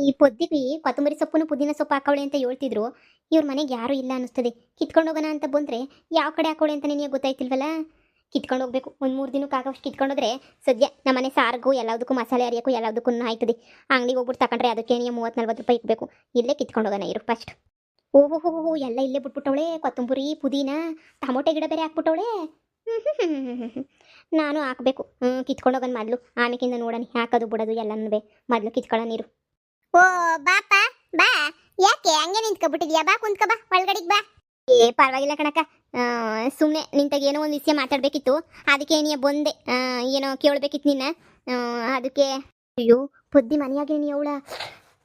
ಈ ಪೊದ್ದಿಗೆ ಕೊತ್ತಂಬರಿ ಸೊಪ್ಪು ಪುದೀನ ಸೊಪ್ಪು ಹಾಕವಳೆ ಅಂತ ಹೇಳ್ತಿದ್ರು. ಇವ್ರ ಮನೆಗೆ ಯಾರು ಇಲ್ಲ ಅನ್ನಿಸ್ತದೆ. ಕಿತ್ಕೊಂಡು ಹೋಗೋಣ ಅಂತ ಬಂದ್ರೆ ಯಾವ ಕಡೆ ಹಾಕವಳೆ ಅಂತ ನಿನಗೆ ಗೊತ್ತಾಯ್ತಿಲ್ವಲ್ಲ. ಕಿತ್ಕೊಂಡು ಹೋಗ್ಬೇಕು. ಒಂದು 3 ದಿನಕ್ಕೆ ಆಗೋಷ್ಟು ಕಿತ್ಕೊಂಡೋದ್ರೆ ಸದ್ಯ ನಮ್ಮನೆ ಸಾರಿಗೂ ಎಲ್ಲದಕ್ಕೂ ಮಸಾಲೆ ಅರಿಯೋಕ್ಕೂ ಎಲ್ಲದಕ್ಕೂ ಆಯ್ತದೆ. ಅಂಗಡಿಗೆ ಹೋಗ್ಬಿಟ್ಟು ತಗೊಂಡ್ರೆ ಅದಕ್ಕೆ ನೀವು 30-40 ರೂಪಾಯಿ ಇಕ್ಬೇಕು. ಇಲ್ಲೇ ಕಿತ್ಕೊಂಡು ಹೋಗೋಣ ಇರು ಫಸ್ಟ್. ಓಹೋ ಹೋ ಹೋ ಎಲ್ಲ ಇಲ್ಲೇ ಬಿಟ್ಬಿಟ್ಟವಳೆ. ಕೊತ್ತಂಬರಿ ಪುದೀನ ಟಮೋಟೆ ಗಿಡ ಬೇರೆ ಹಾಕ್ಬಿಟ್ಟವಳೆ. ನಾನು ಹಾಕಬೇಕು. ಕಿತ್ಕೊಂಡು ಹೋಗೋಣ ಮೊದಲು, ಆಮೇಕಿಂದ ನೋಡೋಣ ಹಾಕೋದು ಬಿಡೋದು ಎಲ್ಲನೂ. ಮೊದಲು ಕಿತ್ಕೊಳ್ಳೋ ನೀರು. ಓ ಬಾಪ ಬಾ. ಯಾಕೆ ಹಂಗೆ ನಿಂತ್ಕೊಬಿಟ್ಟಿದ್ಯಾ? ಬಾ ಕುಂತ್ಕ, ಬಾ ಒಳಗಡೆಗೆ ಬಾ. ಪರವಾಗಿಲ್ಲ ಕಣಕ್ಕ. ಸುಮ್ಮನೆ ನಿಂತಾಗ ಏನೋ ಒಂದು ವಿಷಯ ಮಾತಾಡಬೇಕಿತ್ತು. ಅದಕ್ಕೆ ನೀ ಬಂದೆ. ಏನೋ ಕೇಳಬೇಕಿತ್ತು ನಿನ್ನ. ಅದಕ್ಕೆ ಅಯ್ಯೋ ಪೊದ್ದಿ ಮನೆಯಾಗೆ ನೀ ಅವಳ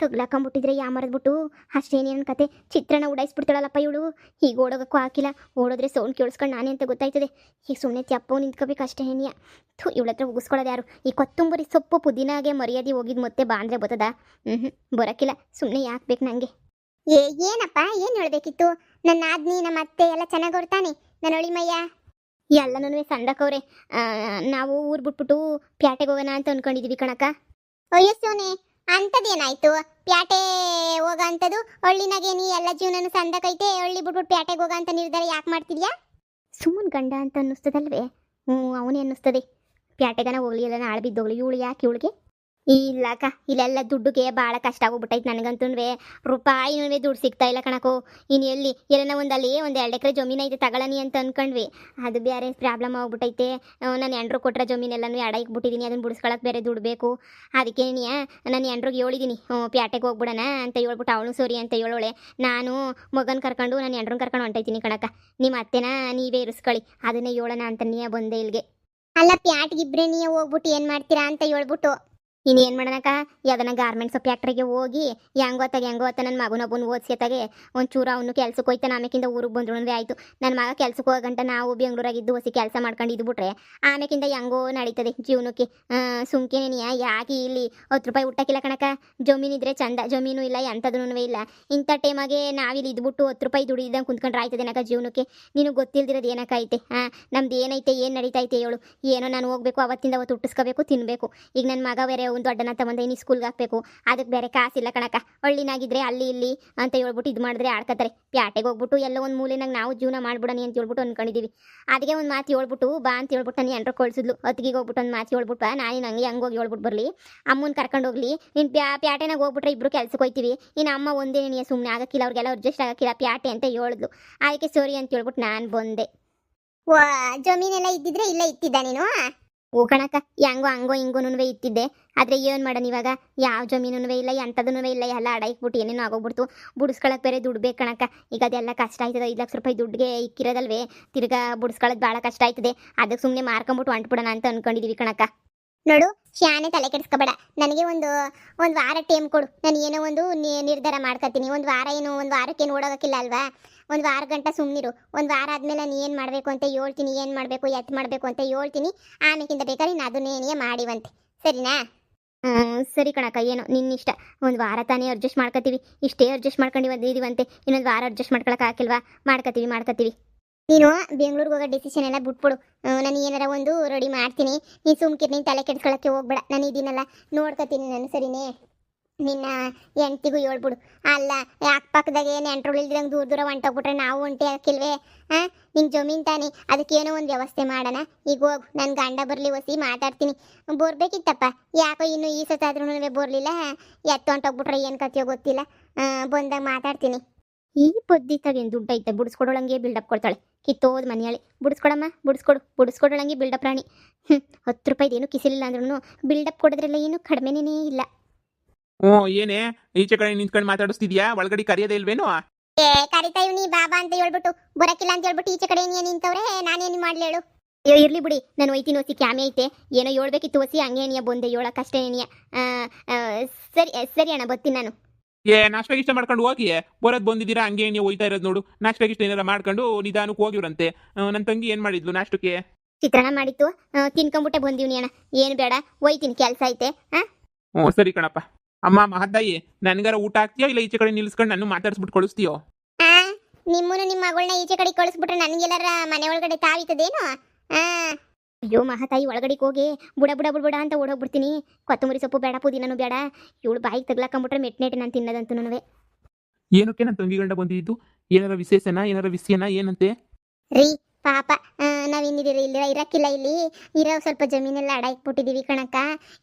ತಗ್ಲಾಕೊಂಬಿಟ್ಟಿದ್ರೆ ಯಾಮರದ್ಬಿಟ್ಟು ಅಷ್ಟೇನೇನು ಕತೆ. ಚಿತ್ರನ ಉಡಾಯಿಸ್ಬಿಡ್ತಾಳಲ್ಲಪ್ಪ ಇವಳು. ಈಗ ಓಡೋಗಕ್ಕೂ ಹಾಕಿಲ್ಲ. ಓಡೋದ್ರೆ ಸೌಂಡ್ ಕೇಳಿಸ್ಕೊಂಡು ನಾನೇ ಅಂತ ಗೊತ್ತಾಯ್ತದೆ. ಈಗ ಸುಮ್ಮನೆ ತ್ಯಪ್ಪವು ನಿಂತ್ಕೋಬೇಕು ಅಷ್ಟೇ ಏನಿಯ. ಇವಳ ಹತ್ರ ಉಗಿಸ್ಕೊಳ್ಳೋದು ಯಾರು? ಈ ಕೊತ್ತಂಬರಿ ಸೊಪ್ಪು ಪುದೀನಾಗೆ ಮರ್ಯಾದೆ ಹೋಗಿದ್ದು ಮತ್ತೆ ಬಾ ಅಂದರೆ ಬರ್ತದ? ಬರೋಕ್ಕಿಲ್ಲ. ಸುಮ್ಮನೆ ಯಾಕೆ ಬೇಕು ನನಗೆ? ಏನಪ್ಪ ಏನು ಹೇಳಬೇಕಿತ್ತು? ನನ್ನ ಆದ್ನಿ ನಮ್ಮ ಅತ್ತೆ ಎಲ್ಲ ಚೆನ್ನಾಗಿ ಹೊರ್ತಾನೆ ನನ್ನ ಒಳಿಮಯ್ಯ. ಎಲ್ಲನೂ ಸಂದಕವ್ರೆ. ನಾವು ಊರು ಬಿಟ್ಬಿಟ್ಟು ಪ್ಯಾಟೆಗೆ ಹೋಗೋಣ ಅಂತ ಅಂದ್ಕೊಂಡಿದ್ದೀವಿ ಕಣಕ್ಕ. ಅಯ್ಯೋ ಸೋನೆ, ಅಂಥದ್ದೇನಾಯ್ತು? ಪ್ಯಾಟೆ ಹೋಗ ಅಂಥದ್ದು? ಹಳ್ಳಿನಾಗೆ ನೀ ಎಲ್ಲ ಜೀವನನು ಸಂದಕೈತೆ, ಹಳ್ಳಿ ಬಿಟ್ಬಿಟ್ಟು ಪ್ಯಾಟೆಗೆ ಹೋಗ ಅಂತ ನಿರ್ಧಾರ ಯಾಕೆ ಮಾಡ್ತಿದ್ಯಾ? ಸುಮ್ಮನೆ ಗಂಡ ಅಂತ ಅನ್ನಿಸ್ತದಲ್ವೇ? ಅವನೇ ಅನ್ನಿಸ್ತದೆ. ಪ್ಯಾಟೆಗನ ಹೋಗ್ಲಿ, ಎಲ್ಲ ನಾಳೆ ಬಿದ್ದೋಗ್ಲಿ. ಇವಳು ಯಾಕೆ ಇವಳಿಗೆ? ಇಲ್ಲಕ್ಕ, ಇಲ್ಲೆಲ್ಲ ದುಡ್ಡುಗೆ ಭಾಳ ಕಷ್ಟ ಆಗೋಗ್ಬಿಟ್ಟೈತೆ ನನಗಂತೂ. ರೂಪಾಯಿನೂ ದುಡ್ಡು ಸಿಗ್ತಾ ಇಲ್ಲ ಕಣಕೋ. ಇನ್ನು ಎಲ್ಲನ ಒಂದಲ್ಲಿ 1-2 ಎಕರೆ ಜಮೀನು ಐತೆ ತಗೊಳ್ಳನಿ ಅಂತ ಅಂದ್ಕೊಂಡ್ವಿ. ಅದು ಬೇರೆ ಪ್ರಾಬ್ಲಮ್ ಆಗ್ಬಿಟ್ಟೈತೆ. ನಾನು ಎಂಡ್ರು ಕೊಟ್ಟರೆ ಜಮೀನೆಲ್ಲನೂ ಎಡ ಇಕ್ಬಿಟ್ಟಿದ್ದೀನಿ. ಅದನ್ನು ಬಿಡಿಸ್ಕೊಳಕ್ಕೆ ಬೇರೆ ದುಡ್ಡು ಬೇಕು. ಅದಕ್ಕೆ ನಾನು ಎಂಡ್ರಿಗೆ ಹೇಳಿದ್ದೀನಿ ಪ್ಯಾಟೆಗೆ ಹೋಗ್ಬಿಡೋಣ ಅಂತ ಹೇಳ್ಬಿಟ್ಟು. ಅವಳು ಸರಿ ಅಂತ ಹೇಳೋಳೆ. ನಾನು ಮಗನ ಕರ್ಕೊಂಡು ನಾನು ಎಂಡ್ರನ್ನ ಕರ್ಕೊಂಡು ಹೊಂಟೈತೀನಿ ಕಣಕ್ಕ. ನಿಮ್ಮ ಅತ್ತೆನ ನೀವೇ ಇರಿಸ್ಕೊಳ್ಳಿ, ಅದನ್ನೇ ಹೇಳೋಣ ಅಂತ ನೀ ಬಂದೆ ಇಲ್ಲಿಗೆ. ಅಲ್ಲ, ಪ್ಯಾಟ್ಗಿಬ್ರೆ ನೀ ಹೋಗ್ಬಿಟ್ಟು ಏನು ಮಾಡ್ತೀರಾ ಅಂತ ಹೇಳ್ಬಿಟ್ಟು. ಇನ್ನೇನು ಮಾಡೋಣಕ್ಕ? ಯಾವ್ದನ ಗಾರ್ಮೆಂಟ್ಸ್ ಫ್ಯಾಕ್ಟ್ರಿಗೆ ಹೋಗಿ ಹೆಂಗೋ ನನ್ನ ಮಗನೊಬ್ಬನ ಓದಿಸ್ಯತ್ತಾಗೆ ಒಂಚೂರು ಅವನು ಕೆಲ್ಸಕ್ಕೆ ಹೋಯ್ತಾನೆ. ಆಮೇಕಿಂದ ಊರಿಗೆ ಬಂದ್ರು ಆಯಿತು. ನನ್ನ ಮಗ ಕೆಲ್ಸಕ್ಕೆ ಹೋಗಂಟ ನಾವು ಬೆಂಗಳೂರಾಗಿದ್ದು ಹೊಸಿ ಕೆಲಸ ಮಾಡ್ಕೊಂಡು ಇದ್ಬಿಟ್ರೆ ಆಮೇಕಿಂದ ಹೆಂಗೋ ನಡೀತದೆ ಜೀವನಕ್ಕೆ. ಸುಮ್ಕೇನೇನಿಯ ಯಾಕೆ ಇಲ್ಲಿ 10 ರೂಪಾಯಿ ಊಟಕ್ಕಿಲ್ಲ ಕಣಕ್ಕ. ಜಮೀನಿದ್ರೆ ಚಂದ, ಜಮೀನು ಇಲ್ಲ, ಎಂಥದೂ ಇಲ್ಲ. ಇಂಥ ಟೈಮಾಗೆ ನಾವಿಲ್ಲಿ ಇದ್ಬಿಟ್ಟು 10 ರೂಪಾಯಿ ದುಡಿದಂಗೆ ಕುಂತ್ಕೊಂಡ್ರೆ ಆಯ್ತದೇನಕ್ಕ ಜೀವನಕ್ಕೆ? ನಿನಗೆ ಗೊತ್ತಿಲ್ದಿರೋದು ಏನಕ್ಕೈತೆ? ನಮ್ದು ಏನೈತೆ, ಏನು ನಡೀತೈತೆ ಹೇಳು? ಏನೋ ನಾನು ಹೋಗ್ಬೇಕು, ಅವತ್ತಿಂದ ಅವತ್ತು ಹುಟ್ಟಿಸ್ಕೋಬೇಕು, ತಿನ್ನಬೇಕು. ಈಗ ನನ್ನ ಮಗ ಬೇರೆ ಒಂದು ದೊಡ್ಡನ ತಗೊಂಡೆ ಇನ್ನು ಸ್ಕೂಲ್ಗೆ ಹಾಕಬೇಕು. ಅದಕ್ಕೆ ಬೇರೆ ಕಾಸಿಲ್ಲ ಕಣಕ್ಕ. ಹಳ್ಳಿನಾಗಿದ್ರೆ ಅಲ್ಲಿ ಇಲ್ಲಿ ಅಂತ ಹೇಳ್ಬಿಟ್ಟು ಇದು ಮಾಡಿದ್ರೆ ಆಡ್ಕತ್ತಾರೆ. ಪ್ಯಾಟೆಗೆ ಹೋಗ್ಬಿಟ್ಟು ಎಲ್ಲ ಒಂದು ಮೂಲೆನಾಗ ನಾವು ಜೀವನ ಮಾಡ್ಬಿಡೋಣ ಅಂತ ಹೇಳ್ಬಿಟ್ಟು ಅಂದ್ಕೊಂಡಿದ್ದೀವಿ. ಅದಕ್ಕೆ ಒಂದು ಮಾತು ಹೇಳ್ಬಿಟ್ಟು ಬಾ ಅಂತ ಹೇಳ್ಬಿಟ್ಟು ನಾನು ಎಂಟ್ರು ಕಳಿಸಿದ್ಲು. ಹೊತ್ತಿಗೆ ಹೋಗ್ಬಿಟ್ಟು ಒಂದು ಮಾತು ಹೇಳ್ಬಿಟ್ಟು ನಾನು ನಂಗೆ ಹಂಗೋಗಿ ಹೇಳ್ಬಿಟ್ಟು ಬರಲಿ, ಅಮ್ಮನ ಕರ್ಕೊಂಡು ಹೋಗ್ಲಿ, ನೀನು ಪ್ಯಾಟೆನಾಗ ಹೋಗ್ಬಿಟ್ರೆ ಇಬ್ಬರು ಕೆಲ್ಸಕ್ಕೆ ಹೋಗ್ತೀವಿ. ಇನ್ನು ಅಮ್ಮ ಒಂದೇ ನೀನು ಸುಮ್ಮನೆ ಆಗಕ್ಕಿಲ್ಲ, ಅವ್ರಿಗೆಲ್ಲ ಅಡ್ಜಸ್ಟ್ ಆಗಕ್ಕಿಲ್ಲ ಪ್ಯಾಟೆ ಅಂತ ಹೇಳಿದ್ಲು. ಅದಕ್ಕೆ ಸರಿ ಅಂತ ಹೇಳ್ಬಿಟ್ಟು ನಾನು ಬಂದೆ. ಜಮೀನೆಲ್ಲ ಇದ್ದಿದ್ರೆ ಇಲ್ಲ ಇತ್ತಿದ್ದ ನೀನು? ಓ ಕಣಕ್ಕ, ಹೆಂಗೋ ಹಂಗೋ ಹಿಂಗೋನೂ ಇತ್ತಿದ್ದೆ. ಆದರೆ ಏನು ಮಾಡೋಣ ಇವಾಗ? ಯಾವ ಜಮೀನೂ ಇಲ್ಲ, ಎಂಥದೂ ಇಲ್ಲ. ಎಲ್ಲ ಅಡ ಇಕ್ಬಿಟ್ಟು ಏನೇನೋ ಆಗೋಗ್ಬಿಡ್ತು. ಬುಡಿಸ್ಕೊಳಕ್ಕೆ ಬೇರೆ ದುಡ್ಡು ಬೇಕು ಕಣಕ್ಕ. ಈಗ ಅದೆಲ್ಲ ಕಷ್ಟ ಆಯ್ತದೆ. 5 ಲಕ್ಷ ರೂಪಾಯಿ ದುಡ್ಡಿಗೆ ಇಕ್ಕಿರೋದಲ್ವೇ, ತಿರ್ಗಾ ಬುಡಿಸ್ಕೊಳ್ಳೋದು ಭಾಳ ಕಷ್ಟ ಆಯ್ತದೆ. ಅದಕ್ಕೆ ಸುಮ್ಮನೆ ಮಾರ್ಕೊಂಬಿಟ್ಟು ಹೊಂಟ್ಬಿಡೋಣ ಅಂತ ಅಂದ್ಕೊಂಡಿದ್ದೀವಿ ಕಣಕ್ಕ. ನೋಡು, ಶಾನೆ ತಲೆ ಕೆಡಿಸ್ಕೊಬೇಡ. ನನಗೆ ಒಂದು ವಾರ ಟೈಮ್ ಕೊಡು. ನಾನು ಏನೋ ಒಂದು ನಿರ್ಧಾರ ಮಾಡ್ಕೊತೀನಿ. ಒಂದು ವಾರ ಏನು, ಒಂದು ವಾರಕ್ಕೇನು ಓಡೋಗಕ್ಕಿಲ್ಲ ಅಲ್ವಾ? ಒಂದು ವಾರ ಗಂಟ ಸುಮ್ಮನಿರು. ಒಂದು ವಾರ ಆದಮೇಲೆ ನಾನು ಏನು ಮಾಡಬೇಕು ಅಂತ ಹೇಳ್ತೀನಿ, ಏನು ಮಾಡಬೇಕು ಎತ್ತು ಮಾಡಬೇಕು ಅಂತ ಹೇಳ್ತೀನಿ. ಆಮೇಕಿಂದ ಬೇಕಾದ್ರೆ ನೀನು ಅದನ್ನೇ ಮಾಡಿವಂತೆ, ಸರಿನಾ? ಸರಿ ಕಣಕ್ಕ, ಏನೋ ನಿನ್ನಿಷ್ಟ. ಒಂದು ವಾರ ತಾನೇ ಅಡ್ಜಸ್ಟ್ ಮಾಡ್ಕೊತೀವಿ. ಇಷ್ಟೇ ಅಡ್ಜಸ್ಟ್ ಮಾಡ್ಕೊಂಡಿದ್ದೀವಂತೆ. ಇನ್ನೊಂದು ವಾರ ಅಡ್ಜಸ್ಟ್ ಮಾಡ್ಕೊಳಕ್ಕೆ ಹಾಕಿಲ್ವಾ? ಮಾಡ್ಕೊತೀವಿ. ನೀನು ಬೆಂಗಳೂರಿಗೆ ಹೋಗೋ ಡಿಸಿಷನ್ ಎಲ್ಲ ಬಿಟ್ಬಿಡು. ನಾನು ಏನಾರ ಒಂದು ರೆಡಿ ಮಾಡ್ತೀನಿ. ನೀನು ಸುಮ್ಕಿರ್, ನೀನು ತಲೆ ಕೆಡಿಸ್ಕೊಳಕ್ಕೆ ಹೋಗ್ಬೇಡ. ನಾನು ಇದನ್ನೆಲ್ಲ ನೋಡ್ಕೊತೀನಿ ನಾನು, ಸರಿನೇ? ನಿನ್ನ ಹೆಂಡ್ತಿಗೂ ಹೇಳ್ಬಿಡು. ಅಲ್ಲ, ಅಕ್ಕಪಕ್ಕದಾಗೆ ನೆಂಟ್ರು ಇಲ್ದಿರಂಗೆ ದೂರ ಹೊಂಟೋಗ್ಬಿಟ್ರೆ ನಾವು ಹೊಂಟೆ ಹಾಕಿಲ್ವೇ? ನಿನ್ನ ಜಮೀನು ತಾನೆ, ಅದಕ್ಕೇನೋ ಒಂದು ವ್ಯವಸ್ಥೆ ಮಾಡೋಣ. ಈಗ ಹೋಗು, ನನ್ನ ಗಂಡ ಬರಲಿ, ಹೊಸಿ ಮಾತಾಡ್ತೀನಿ. ಬರ್ಬೇಕಿತ್ತಪ್ಪ, ಯಾಕೋ ಇನ್ನೂ ಈ ಸತಾದ್ರೂ ಬರಲಿಲ್ಲ. ಎತ್ತು ಹೊಂಟೋಗ್ಬಿಟ್ರೆ ಏನು ಕಥೆಯೋ ಗೊತ್ತಿಲ್ಲ. ಬಂದಾಗ ಮಾತಾಡ್ತೀನಿ. ಈ ಪದ್ಧತಿಯಾಗೇನು ದುಡ್ಡು ಐತೆ? ಬುಡಿಸ್ಕೊಡೋಳಂಗೆ ಬಿಲ್ಡಪ್ ಕೊಡ್ತಾಳೆ. ಕಿತ್ತೋದು ಮನೆಯಾಳಿ. ಬುಡಿಸ್ಕೊಡಮ್ಮ, ಬುಡಿಸ್ಕೊಡೋಳಂಗೆ ಬಿಲ್ಡಪ್ ರಾಣಿ. 10 ರೂಪಾಯಿದೇನು ಕಿಸಿಲಿಲ್ಲ ಅಂದ್ರೂ ಬಿಲ್ಡಪ್ ಕೊಡೋದ್ರೆಲ್ಲ ಏನು ಕಡಿಮೆನೇ ಇಲ್ಲ. ಏನೇ ಈಚೆ ಕಡೆ ನಿಂತ್ಕೊಂಡು ಮಾತಾಡಿಸ್ತಿದ್ಯಾ? ಒಳಗಡೆ ಕರೆಯೋದೇ ಇಲ್ವೇನು? ಕರಿತಾ ಇವ್ನಿ ಬಾಬಾ ಅಂತ ಹೇಳ್ಬಿಟ್ಟು ಬರಕಿಲ್ಲ ಅಂತ ಹೇಳ್ಬಿಟ್ಟು ಈಚೆ ಕಡೆ ನೀನು ನಿಂತವ್ರೆ, ನಾನೇನು ಮಾಡ್ಲಿ ಹೇಳು? ಅಯ್ಯೋ ಇರ್ಲಿ ಬಿಡಿ, ನಾನು ಒಯ್ತೀನಿ ಹೊಸಿ. ಕ್ಯಾಮೆ ಐತೆ, ಏನೋ ಹೇಳ್ಬೇಕಿತ್ತು ಹೊಸಿ, ಹಂಗೆ ನೀಯ ಬಂದೆ ಹೇಳಕ್ಕಷ್ಟೇ ನೀಯ. ಸರಿ ಅಣ್ಣ, ಬರ್ತೀನಿ ನಾನು. ನಾಷ್ಟ ಗಿಷ್ಟ ಮಾಡ್ಕೊಂಡು ಹೋಗಿ ಬರೋದು ಬಂದಿದ್ದೀರಾ? ಹಂಗೆ ನೀವು ಹೋಯ್ತಾ ಇರೋದು ನೋಡು. ನಾಷ್ಟ ಗಿಷ್ಟ ಏನಾರ ಮಾಡ್ಕೊಂಡು ನಿಧಾನಕ್ಕೆ ಹೋಗಿವ್ರಂತೆ. ನನ್ನ ತಂಗಿ ಏನು ಮಾಡಿದ್ಲು ನಾಷ್ಟಕ್ಕೆ? ಚಿತ್ರಾನ್ನ ಮಾಡಿತ್ತು, ತಿನ್ಕೊಂಬಿಟ್ಟೆ ಬಂದೀವ್ನಿ ಅಣ್ಣ. ಏನು ಬೇಡ, ಒಯ್ತೀನಿ, ಕೆಲಸ ಐತೆ. ಸರಿ ಕಣಪ್ಪ. ಅಮ್ಮ ಮಹದ್ದಾಯಿ, ನನಗಾರ ಊಟ ಹಾಕ್ತೀಯೋ ಇಲ್ಲ ಈಚೆ ಕಡೆ ನಿಲ್ಸ್ಕೊಂಡು ನಾನು ಮಾತಾಡ್ಸ್ಬಿಟ್ಟು ಕಳಿಸ್ತೀಯೋ? ನಿಮ್ಮನ್ನು ನಿಮ್ಮ ಮಗಳನ್ನ ಈಚೆ ಕಡೆ ಕಳಿಸ್ಬಿಟ್ರೆ ನನಗೆಲ್ಲರ ಮನೆ ಒಳಗಡೆ ತಾವಿತದೇನು? ಅಯ್ಯೋ ಮಹಾತಾಯಿ ಒಳಗಡೆಗೆ ಹೋಗಿ ಬುಡ ಬುಡ ಬುಡ ಅಂತ ಓಡೋಗ್ಬಿಡ್ತೀನಿ. ಕೊತ್ತಂಬರಿ ಸೊಪ್ಪು ಬೇಡ, ಪುದೀನೂ ಬೇಡ. ಇವಳು ಬಾಯಿಗೆ ತಗ್ಲಾಕೊಂಬಿಟ್ರೆ ಮೆಟ್ನೆಟೆ ನಾನು ತಿನ್ನೋದಂತೂ ನನವೇ. ಏನಕ್ಕೆ ನನ್ನ ತಂಗಿ ಗಂಡ ಬಂದಿದ್ದು? ಏನಾರ ವಿಶೇಷನಾ, ಏನಾರ ವಿಷಯನಾ, ಏನಂತೆ? ರೀ ಪಾಪ ನಾವಿನ್ನಿದ್ದೀರಿ ಇಲ್ಲಿ ಇರಕ್ಕಿಲ್ಲ, ಇಲ್ಲಿ ಇರೋ ಸ್ವಲ್ಪ ಜಮೀನೆಲ್ಲ ಅಡ ಇಟ್ಬಿಟ್ಟಿದೀವಿ ಕಣಕ್ಕ.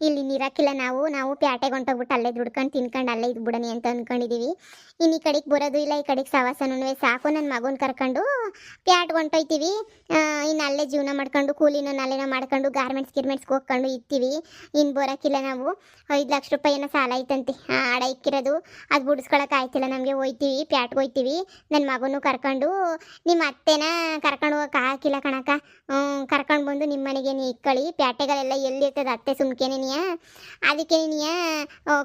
ಇಲ್ಲಿ ಇರಕ್ಕಿಲ್ಲ, ನಾವು ಪ್ಯಾಟೆಗೆ ಹೊಂಟೋಗ್ಬಿಟ್ಟು ಅಲ್ಲೇ ದುಡ್ಕೊಂಡು ತಿನ್ಕೊಂಡು ಅಲ್ಲೇ ಇದು ಬಿಡಣಿ ಅಂತ ಅಂದ್ಕೊಂಡಿದೀವಿ. ಇನ್ನು ಈ ಕಡೆಗೆ ಬರೋದು ಇಲ್ಲ, ಈ ಕಡೆಗೆ ಸವಾಸನೂ ಸಾಕು. ನನ್ನ ಮಗನ ಕರ್ಕೊಂಡು ಪ್ಯಾಟ್ಗೆ ಹೊಂಟೋಯ್ತೀವಿ. ಇನ್ನು ಅಲ್ಲೇ ಜೀವನ ಮಾಡ್ಕೊಂಡು ಕೂಲಿನೋ ನಾಲೆನೋ ಮಾಡ್ಕೊಂಡು ಗಿರ್ಮೆಂಟ್ಸ್ಗೆ ಹೋಗ್ಕೊಂಡು ಇರ್ತೀವಿ. ಇನ್ನು ಬರೋಕ್ಕಿಲ್ಲ. ನಾವು 5 ಲಕ್ಷ ರೂಪಾಯಿ ಏನೋ ಸಾಲ ಐತಂತೆ ಅಡ ಇಕ್ಕಿರೋದು, ಅದು ಬಿಡಿಸ್ಕೊಳಕ್ಕೆ ಆಯ್ತಿಲ್ಲ ನಮಗೆ. ಹೋಯ್ತೀವಿ, ಪ್ಯಾಟ್ಗೆ ಹೋಯ್ತೀವಿ. ನನ್ನ ಮಗನೂ ಕರ್ಕೊಂಡು ನಿಮ್ಮ ಅತ್ತೆನ ಕರ್ಕೊಂಡು ಹೋಗಕ್ಕೆ ಹಾಕಿಲ್ಲ ಕಣಕ್ಕ. ಕರ್ಕೊಂಡು ಬಂದು ನಿಮ್ಮ ಮನೆಗೆ ನೀ ಇಕ್ಕಳಿ. ಪ್ಯಾಟೆಗಳೆಲ್ಲ ಎಲ್ಲಿರ್ತದೆ ಅತ್ತೆ ಸುಮ್ಕೇನೆ ನೀಯ, ಅದಕ್ಕೆ ನೀಯ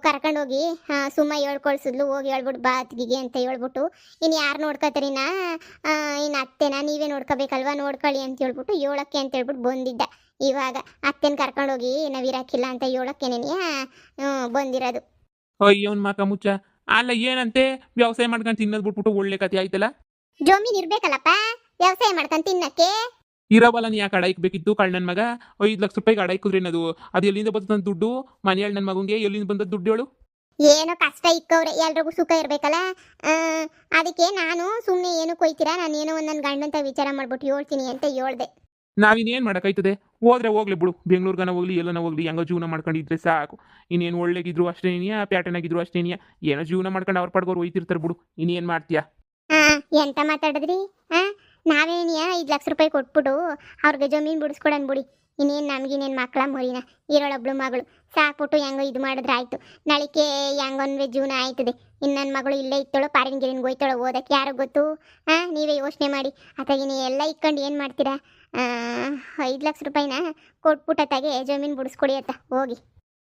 ಕರ್ಕೊಂಡು ಹೋಗಿ ಸುಮ್ಮ ಹೇಳ್ಕೊಳ್ಸಿದ್ಲು. ಹೋಗಿ ಹೇಳ್ಬಿಟ್ಟು ಬಾತ್ಗಿಗೆ ಅಂತ ಹೇಳ್ಬಿಟ್ಟು, ಇನ್ನು ಯಾರು ನೋಡ್ಕೊತಾರಿನ ಇನ್ನು ಅತ್ತೆನ ನೀವೇ ನೋಡ್ಕೋಬೇಕಲ್ವಾ, ನೋಡ್ಕೊಳ್ಳಿ ಅಂತ ಹೇಳ್ಬಿಟ್ಟು ಹೇಳಕ್ಕೆ ಅಂತ ಹೇಳ್ಬಿಟ್ಟು ಬಂದಿದ್ದ. ಇವಾಗ ಅತ್ತೆನ ಕರ್ಕೊಂಡೋಗಿ ನಾವು ಇರಕ್ಕಿಲ್ಲ ಅಂತ ಹೇಳಕ್ಕೇನೆ ಬಂದಿರೋದು. ಅಯ್ಯೋನ್ ಮಕ ಮುಚ್ಚ. ಅಲ್ಲ ಏನಂತೆ, ವ್ಯವಸಾಯ ಮಾಡ್ಕೊಂಡು ತಿನ್ನೋದು ಬಿಟ್ಬಿಟ್ಟು ಒಳ್ಳೆ ಕತೆ ಆಯ್ತಲ್ಲ. ಜಮೀನ್ ಇರ್ಬೇಕಲ್ಲಪ್ಪ ವ್ಯವಸಾಯ ಮಾಡ್ಕೊಂಡು ತಿನ್ನಕ್ಕೆ. ಇರವಲ್ಲ, ನೀ ಯಾಕೆ ಅಡ ಇಕ್ಬೇಕಿತ್ತು ಕಳ್ ನನ್ನ ಮಗ? 5 ಲಕ್ಷ ರೂಪಾಯಿಗೆ ಅಡ ಇಕ್ಕಿದ್ರಿ ಅದು ಎಲ್ಲಿಂದ ಬಂದ ದುಡ್ಡು? ಮನೆಯಲ್ಲಿ ನನ್ನ ಮಗಂಗೆ ಎಲ್ಲಿಂದ ಬಂದ ದುಡ್ಡು ಹೇಳು? ಏನೋ ಕಷ್ಟ ಇಕ್ಕವ್ರೆ, ಎಲ್ರಿಗೂ ಸುಖ ಇರ್ಬೇಕಲ್ಲ. ಅದಕ್ಕೆ ನಾನು ಸುಮ್ಮನೆ ಏನು ಕೊಯ್ತೀರಾ, ನಾನು ಏನೋ ಒಂದು ನನ್ನ ಗಂಡಂತ ವಿಚಾರ ಮಾಡ್ಬಿಟ್ಟು ಹೇಳ್ತೀನಿ ಅಂತ ಹೇಳ್ದೆ. ನಾವಿನ್ನೇನು ಮಾಡೋಕ್ಕಾಯ್ತದೆ? ಹೋದ್ರೆ ಹೋಗ್ಲಿ ಬಿಡು, ಬೆಂಗ್ಳೂರ್ಗನ ಹೋಗ್ಲಿ ಎಲ್ಲನ ಹೋಗ್ಲಿ, ಹೆಂಗೋ ಜೀವನ ಮಾಡ್ಕೊಂಡಿದ್ರೆ ಸಾಕು. ಇನ್ನೇನು ಒಳ್ಳೆಗಿದ್ರು ಅಷ್ಟೇನಿಯಾ, ಪ್ಯಾಟರ್ನಾಗಿದ್ರು ಅಷ್ಟೇನಿಯಾ, ಏನೋ ಜೀವನ ಮಾಡ್ಕೊಂಡು ಅವ್ರ ಪಡ್ಗೋರು ಹೋಯ್ತಿರ್ತಾರೆ ಬಿಡು. ಇನ್ನೇನು ಮಾಡ್ತೀಯಾ? ಎಂತ ಮಾತಾಡಿದ್ರಿ? ನಾವೇನಿಯ 5 ಲಕ್ಷ ರೂಪಾಯಿ ಕೊಟ್ಬಿಟ್ಟು ಅವ್ರಿಗೆ ಜಮೀನು ಬಿಡಿಸ್ಕೊಡನ್ ಬಿಡಿ. ಇನ್ನೇನು ನಮಗಿನ್ನೇನು ಮಕ್ಕಳ ಮರಿನ, ಇರೋಳೊಬ್ಳು ಮಗಳು ಸಾಕ್ಬಿಟ್ಟು ಹೆಂಗೋ ಇದು ಮಾಡಿದ್ರೆ ಆಯಿತು. ನಾಳಿಕೆ ಹೆಂಗೊಂದು ಜೀವನ ಆಯ್ತದೆ. ಇನ್ನು ನನ್ನ ಮಗಳು ಇಲ್ಲೇ ಇತ್ತಳು, ಪಾರಿನ ಗಿರಿನ ಹೋಯ್ತಾಳೋ ಓದಕ್ಕೆ ಯಾರು ಗೊತ್ತು? ನೀವೇ ಯೋಚನೆ ಮಾಡಿ. ಅತ್ತಾಗಿ ನೀವು ಎಲ್ಲ ಇಕ್ಕೊಂಡು ಏನು ಮಾಡ್ತೀರಾ? 5 ಲಕ್ಷ ರೂಪಾಯಿನ ಕೊಟ್ಬಿಟ್ಟತ್ತಾಗೆ ಜಮೀನು ಬಿಡಿಸ್ಕೊಡಿ ಅತ್ತ ಹೋಗಿ.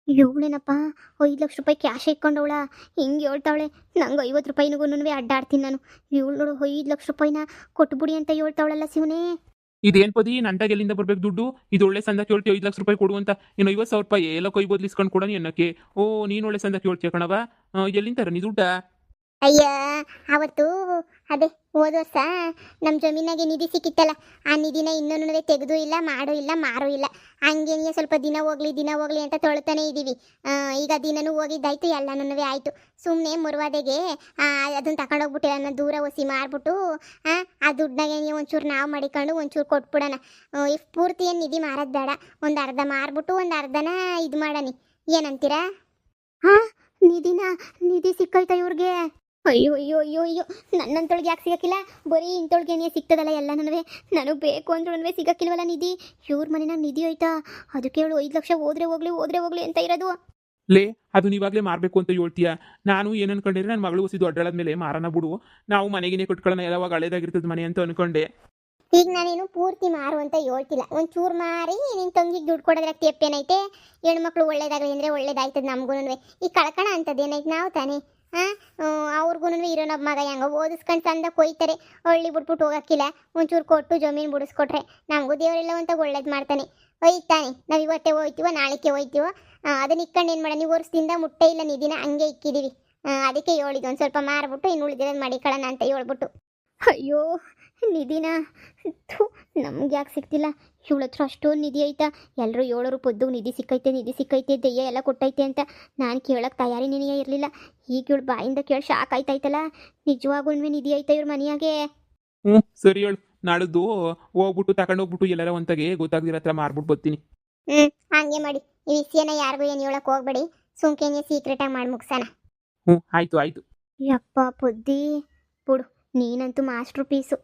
ಇವಳೇನಪ್ಪ 5 ಲಕ್ಷ ರೂಪಾಯಿ ಕ್ಯಾಶ್ ಇಟ್ಕೊಂಡವಳ ಹಿಂಗೆ ಹೇಳ್ತಾವಳೆ. ನಂಗೆ 50 ರೂಪಾಯಿನಿಗೂ ಅಡ್ಡಾಡ್ತೀನಿ ನಾನು. ಇವಳು ನೋಡು 5 ಲಕ್ಷ ರೂಪಾಯಿನ ಕೊಟ್ಬಿಡಿ ಅಂತ ಹೇಳ್ತಾವಳಲ್ಲ ಶಿವನೇ. ಇದೇನ್ ಪದಿ ನಂಟಾಗ ಎಲ್ಲಿಂದ ಬರ್ಬೇಕು ದುಡ್ಡು? ಇದು ಒಳ್ಳೆ ಸಂದ ಕೇಳ್ತೀವಿ 5 ಲಕ್ಷ ರೂಪಾಯಿ ಕೊಡುವಂತ. ಇನ್ನು 50,000 ರೂಪಾಯಿ ಎಲ್ಲ ಕೈ ಬದಲಿಸ್ಕೊಂಡು ಕೊಡೋಣ ಎನ್ನಕ್ಕೆ. ಓ, ನೀನು ಒಳ್ಳೆ ಸಂದ ಕೇಳ್ತೀಯ ಕಣವ. ಎಲ್ಲಿಂದ ನೀ ದುಡ್ಡ? ಅಯ್ಯ, ಅವತ್ತು ಅದೇ ಹೋದ ವರ್ಷ ನಮ್ಮ ಜಮೀನಾಗೆ ನಿಧಿ ಸಿಕ್ಕಿತ್ತಲ್ಲ, ಆ ನಿಧಿನ ಇನ್ನೂ ತೆಗೆದು ಇಲ್ಲ, ಮಾಡು ಇಲ್ಲ, ಮಾರು ಇಲ್ಲ. ಹಂಗೇನಿಯ ಸ್ವಲ್ಪ ದಿನ ಹೋಗ್ಲಿ ಅಂತ ತೊಳ್ತಾನೆ ಇದ್ದೀವಿ. ಈಗ ದಿನನೂ ಹೋಗಿದ್ದಾಯ್ತು, ಎಲ್ಲನೂ ಆಯಿತು. ಸುಮ್ಮನೆ ಮುರುವಾದೆಗೆ ಅದನ್ನು ತಗೊಂಡೋಗ್ಬಿಟ್ಟಿಲ್ಲ, ನಾನು ದೂರ ಒಸಿ ಮಾರ್ಬಿಟ್ಟು ಆ ದುಡ್ಡಾಗೆ ನೀವು ಒಂಚೂರು ನಾವು ಮಾಡಿಕೊಂಡು ಒಂಚೂರು ಕೊಟ್ಬಿಡೋಣ. ಪೂರ್ತಿ ಏನು ನಿಧಿ ಮಾರೋದು ಬೇಡ, ಒಂದು ಅರ್ಧ ಮಾರ್ಬಿಟ್ಟು ಒಂದು ಅರ್ಧನ ಇದು ಮಾಡೋಣ. ಏನಂತೀರಾ? ನಿಧಿ ಸಿಕ್ಕೈತಾ ಇವ್ರಿಗೆ? ಅಯ್ಯೋ ಅಯ್ಯೋ ಅಯ್ಯೋ ಅಯ್ಯೋ, ನನ್ನಂತೊಳಗೆ ಯಾಕೆ ಸಿಗಕ್ಕಿಲ್ಲ? ಬರೀ ಇಂತೊಳಗೇನೇ ಸಿಗ್ತದಲ್ಲ ಎಲ್ಲನೂ. ನನಗೆ ಬೇಕು ಅಂದ್ರೂ ಸಿಗಕ್ಕಿಲ್ವಲ್ಲ ನಿಧಿ. ಇವ್ರ ಮನೆನಾಗ ನಿಧಿ ಹೋಯ್ತಾ? ಅದಕ್ಕೆ ಹೇಳು 5 ಲಕ್ಷ ಹೋದ್ರೆ ಹೋಗ್ಲಿ ಅಂತ ಇರೋದು. ಲೇ, ಅದು ನೀವಾಗಲೇ ಮಾರಬೇಕು ಅಂತ ಹೇಳ್ತೀಯ. ನಾನು ಏನು ಅನ್ಕೊಂಡಿದ್ರೆ ನನ್ನ ಮಗಳು ಹೊಸಿದು ಅಡ್ಡಾಳದ ಮೇಲೆ ಮಾರನ ಬಿಡು, ನಾವು ಮನೆಗೇನೆ ಕಟ್ಕೊಳ್ಳೋಣ, ಯಾವಾಗ ಹಳೇದಾಗಿರ್ತದೆ ಮನೆ ಅಂತ ಅನ್ಕೊಂಡೆ. ಈಗ ನಾನೇನು ಪೂರ್ತಿ ಮಾರು ಅಂತ ಹೇಳ್ತಿಲ್ಲ, ಒಂಚೂರು ಮಾರಿ ನಿನ್ನ ತಂಗಿಗೆ ದುಡ್ಡು ಕೊಡೋದ್ರ ತಪ್ಪೇನೈತೆ? ಹೆಣ್ಮಕ್ಳು ಒಳ್ಳೇದಾಗಲಿ ಅಂದರೆ ಒಳ್ಳೇದಾಯ್ತದೆ ನಮಗೂ. ಈ ಕಳ್ಕಣ ಅಂತದೇನೈತೆ ನಾವು ತಾನೇ? ಅವ್ರಿಗೂ ಇರೋ ನಮ್ಮ ಮಗ ಹೆಂಗೋ ಓದಿಸ್ಕೊಂಡು ಸಂದ ಕೊಯ್ತಾರೆ, ಹಳ್ಳಿ ಬಿಟ್ಬಿಟ್ಟು ಹೋಗಕ್ಕಿಲ್ಲ. ಒಂಚೂರು ಕೊಟ್ಟು ಜಮೀನು ಬಿಡಿಸ್ಕೊಟ್ರೆ ನಮಗೂ ದೇವರೆಲ್ಲ ಅಂತ ಒಳ್ಳೇದು ಮಾಡ್ತಾನೆ. ಒಯ್ತಾನೆ, ನಾವು ಇವತ್ತೇ ಹೋಯ್ತೀವೋ ನಾಳೆಗೆ ಹೋಯ್ತೀವೋ, ಅದನ್ನ ಇಕ್ಕೊಂಡು ಏನು ಮಾಡೋಣ? ನೀವು ವರ್ಷದಿಂದ ಮುಟ್ಟೆ ಇಲ್ಲ ನಿಧಿನ ಹಂಗೆ ಇಕ್ಕಿದ್ದೀವಿ. ಅದಕ್ಕೆ ಹೇಳಿದ್ದು ಒಂದು ಸ್ವಲ್ಪ ಮಾರ್ಬಿಟ್ಟು ಇನ್ನು ಉಳಿದಿರೋದು ಮಡಿಕೊಳ್ಳೋಣ ಅಂತ ಹೇಳ್ಬಿಟ್ಟು. ಅಯ್ಯೋ, ನಿಧಿನ ನಮ್ಗೆ ಯಾಕೆ ಸಿಗ್ತಿಲ್ಲ? ಇವಳ ಹತ್ರ ಅಷ್ಟೊಂದು ನಿಧಿ ಐತಾ? ಎಲ್ಲರೂ ಹೇಳೋರು ಪೊದ್ದು ನಿಧಿ ಸಿಕ್ಕೈತೆ ದೆಯ್ಯ ಎಲ್ಲ ಕೊಟ್ಟೈತೆ ಅಂತ. ನಾನು ಕೇಳೋಕ್ಕೆ ತಯಾರಿನೇ ಇರಲಿಲ್ಲ. ಈಗ ಇವಳು ಬಾಯಿಂದ ಕೇಳಿ ಶಾಕ್ ಆಯ್ತಾಯ್ತಲ್ಲ. ನಿಜವಾಗೂ ನಿಧಿ ಐತಾ ಇವ್ರ ಮನೆಯಾಗೆ? ಸರಿ ಹೇಳು, ನಾಳಿದ್ದು ಹೋಗ್ಬಿಟ್ಟು ತಗೊಂಡೋಗ್ಬಿಟ್ಟು ಎಲ್ಲಾರ ಒಂತಾಗೆ ಗೊತ್ತಾಗ್ದಿರ ಹತ್ರ ಮಾರ್ಬಿಟ್ಟು ಬರ್ತೀನಿ. ಹಂಗೆ ಮಾಡಿ. ಈ ವಿಷಯನ ಯಾರಿಗೂ ಏನು ಹೇಳಕ್ಕೆ ಹೋಗ್ಬೇಡಿ, ಸುಮ್ಕೇನೆ ಸೀಕ್ರೆಟಾಗಿ ಮಾಡಿ ಮುಗ್ಸೋಣ. ಆಯ್ತು. ಯಪ್ಪ ಪೊದ್ದಿ ಬಿಡು, ನೀನಂತೂ ಮಾಸ್ಟ್ರು ಪೀಸು.